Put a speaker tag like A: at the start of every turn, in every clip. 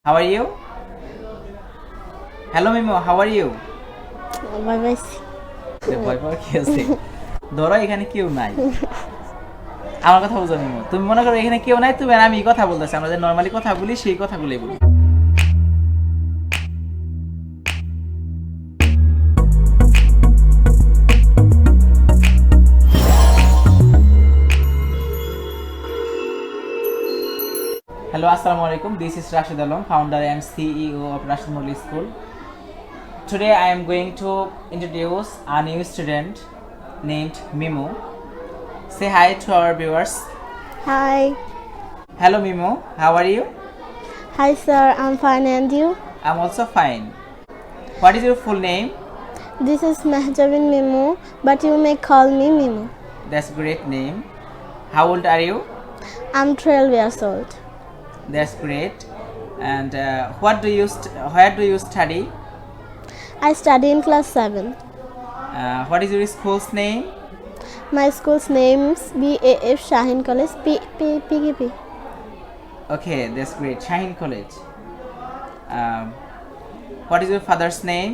A: How are you? Hello Mimo, how are you?
B: Bye bye.
A: ভয় পাওয়ার কি আছে? ধরো এখানে কেউ নাই। আমার কথা বুঝো মিমো। তুমি মনে করো এখানে কেউ নাই, তুমি আর আমি কথা বলতেছি। আমরা যে নরমালি কথা বলি সেই কথাগুলোই বলি। Hello, assalamu alaikum. This is Rashid Alam, founder and CEO of Rashid Model School. Today I am going to introduce a new student named Mimo. Say hi to our viewers.
B: Hi
A: Hello Mimo, how are you?
B: Hi sir, I am fine and you?
A: I'm also fine. What is your full name?
B: This is Mehjabin Mimu, but you may call me Mimu.
A: That's a great name. How old are you?
B: I am 12 years old.
A: That's great. And where do you study?
B: I study in class 7.
A: What is your school's name?
B: My school's name is BAF Shahin College, PKP.
A: Okay, that's great. Shahin College. Um, what is your father's name?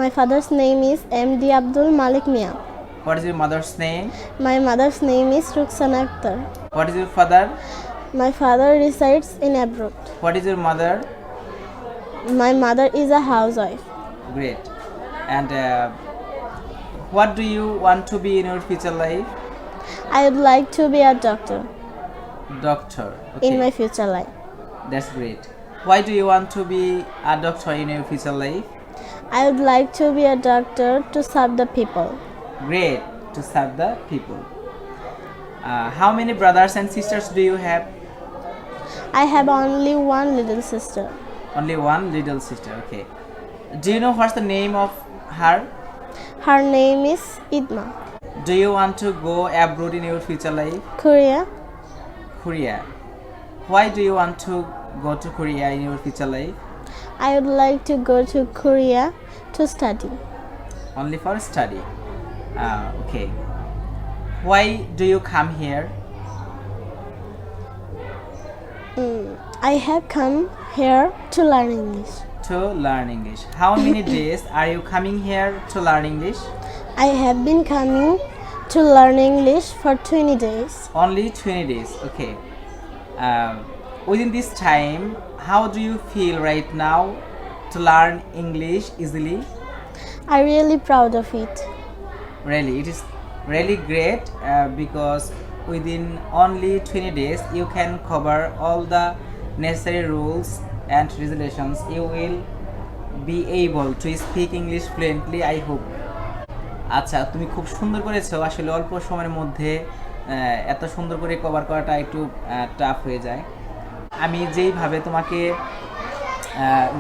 B: My father's name is MD Abdul Malik Mia.
A: What is your mother's name?
B: My mother's name is Rukhsana Akhtar.
A: What is your father?
B: My father resides in abroad.
A: What is your mother?
B: My mother is a housewife.
A: Great. And what do you want to be in your future life?
B: I would like to be a doctor
A: Doctor. Okay.
B: in my future life.
A: That's great. Why do you want to be a doctor in your future life?
B: I would like to be a doctor to serve the people.
A: Great, to serve the people. How many brothers and sisters do you have?
B: I have only one little sister.
A: Only one little sister. Okay. Do you know what's the name of her?
B: Her name is Idma.
A: Do you want to go abroad in your future life?
B: Korea.
A: Korea. Why do you want to go to Korea in your future life?
B: I would like to go to Korea to study.
A: Only for study. Okay. Why do you come here?
B: I have come here to learn English.
A: To learn English. How many days are you coming here to learn English?
B: I have been coming to learn English for 20 days.
A: Only 20 days. Okay. Within this time, how do you feel right now to learn English easily?
B: I'm really proud of it.
A: Really, it is really great because within only 20 days you can cover all the necessary rules and regulations. You will be able to speak English fluently, I hope. আচ্ছা, তুমি খুব সুন্দর করেছো। আসলে অল্প সময়ের মধ্যে এত সুন্দর করে কভার করাটা একটু টাফ হয়ে যায়। আমি যেইভাবে তোমাকে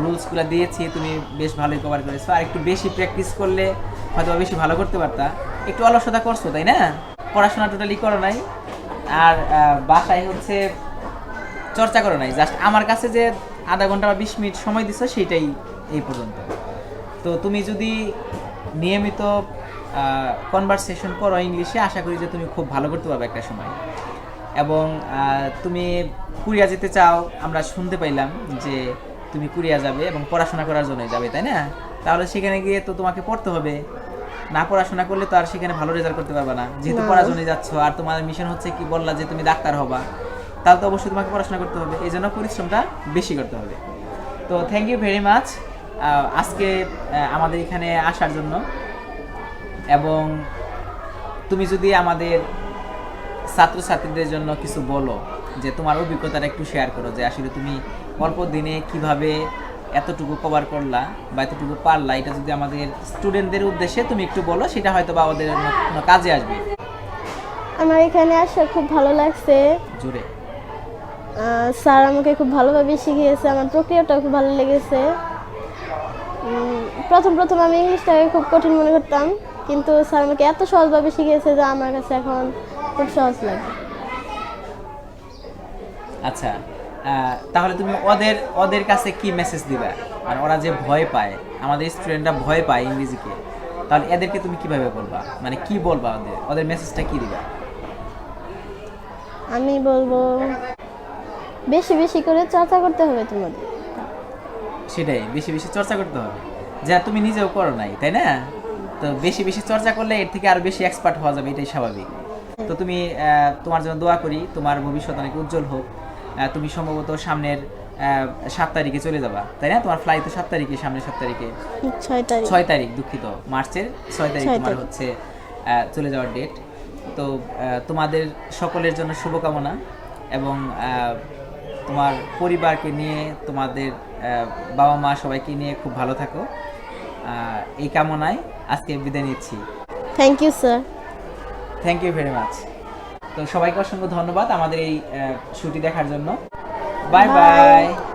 A: রুলসগুলো দিয়েছি তুমি বেশ ভালোই কভার করেছো। আর একটু বেশি প্র্যাকটিস করলে হয়তো বেশি ভালো করতে পারতা। একটু অলসতা করছো, তাই না? পড়াশোনা টোটালি করো নাই, আর বাসায় হচ্ছে চর্চা করো নাই। জাস্ট আমার কাছে যে আধা ঘন্টা বা 20 মিনিট সময় দিছো সেইটাই এই পর্যন্ত। তো তুমি যদি নিয়মিত কনভারসেশন করো ইংলিশে, আশা করি যে তুমি খুব ভালো করতে পারবে একটা সময়। এবং তুমি কোরিয়া যেতে চাও, আমরা শুনতে পাইলাম যে তুমি কোরিয়া যাবে এবং পড়াশোনা করার জন্যই যাবে, তাই না? তাহলে সেখানে গিয়ে তো তোমাকে পড়তে হবে। না পড়াশোনা করলে তো আর সেখানে ভালো রেজাল্ট করতে পারবে না। যেহেতু পড়ার জন্যই যাচ্ছ আর তোমার মিশন হচ্ছে কি বললা যে তুমি ডাক্তার হবা, তাহলে তো অবশ্যই তোমাকে পড়াশোনা করতে হবে। এই জন্য পরিশ্রমটা বেশি করতে হবে। তো থ্যাংক ইউ ভেরি মাচ আজকে আমাদের এখানে আসার জন্য। এবং তুমি যদি আমাদের ছাত্রছাত্রীদের জন্য কিছু বলো, যে তোমার অভিজ্ঞতাটা একটু শেয়ার করো, যে আসলে তুমি অল্প দিনে কিভাবে এতটুকু কভার করলা বা এতটুকু পারলা, এটা যদি আমাদের স্টুডেন্টদের উদ্দেশ্যে তুমি একটু বলো, সেটা হয়তো বা ওদের কোনো কাজে আসবে।
B: আমার এখানে আসা খুব ভালো লাগছে।
A: জোরে।
B: স্যার আমাকে খুব ভালোভাবে শিখিয়েছে, আমার প্রক্রিয়াটাও খুব ভালো লেগেছে। প্রথম আমি ইংলিশটাকে খুব কঠিন মনে করতাম, কিন্তু স্যার আমাকে এত সহজভাবে শিখিয়েছে যে আমার কাছে এখন খুব সহজ লাগে।
A: আচ্ছা, তাহলে তুমি ওদের কাছে কি মেসেজ দিবা? মানে ওরা যে ভয় পায়, আমাদের স্টুডেন্টরা ভয় পায় ইংরেজিকে, তাহলে এদেরকে তুমি কিভাবে বলবা? মানে কি বলবা ওদের মেসেজটা কি দিবা?
B: আমি বলবো বেশি বেশি করে চর্চা করতে হবে তোমাদের।
A: সেটাই, বেশি বেশি চর্চা করতে হবে, যা তুমি নিজেও করো নাই, তাই না? তো বেশি বেশি চর্চা করলে এর থেকে আরো বেশি এক্সপার্ট হওয়া যাবে, এটাই স্বাভাবিক। তো তুমি তোমার জন্য দোয়া করি, তোমার ভবিষ্যৎ অনেক উজ্জ্বল হোক। তুমি সম্ভবত সামনের 7 তারিখে চলে যাবা, তাই না? তোমার ফ্লাইট তো 7 তারিখে, সামনের 7 তারিখে,
B: 6 তারিখ।
A: 6 তারিখ, দুঃখিত, মার্চের 6 তারিখ
B: 6
A: তোমার
B: তারিখ।
A: হচ্ছে চলে যাওয়ার ডেট। তো তোমাদের সকলের জন্য শুভকামনা, এবং তোমার পরিবারকে নিয়ে, তোমাদের বাবা মা সবাইকে নিয়ে খুব ভালো থাকো, এই কামনায় আজকে বিদায় নিচ্ছি।
B: Thank you sir.
A: Thank you very much. তো সবাইকে অসংখ্য ধন্যবাদ আমাদের এই শুটি দেখার জন্য। Bye
B: Bye.
A: বাই।